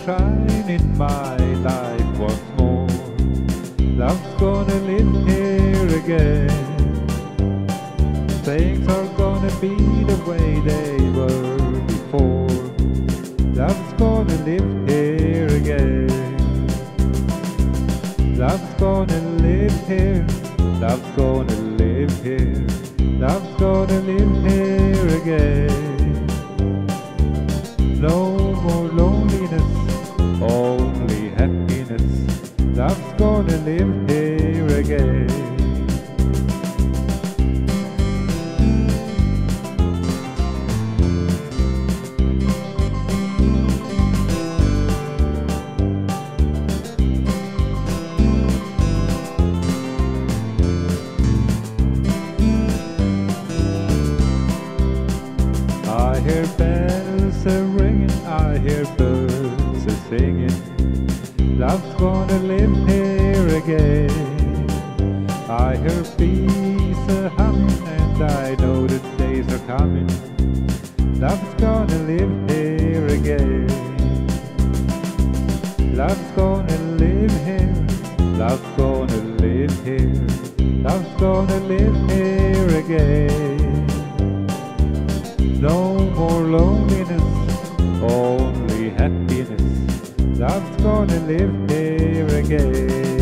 shine in my life once more. Love's gonna live here again. Things are gonna be the way they were before. Love's gonna live here again. Love's gonna live here. Love's gonna live here. Love's gonna live here again. No more loneliness, only happiness. Love's gonna live here again. I hear bells a-ringing, I hear birds a-singing. Love's gonna live here again. I hear bees a-humming, and I know the days are coming. Love's gonna live here again. Love's gonna live here. Love's gonna live here. Love's gonna live here again. No more loneliness, only happiness. Love's gonna live here again.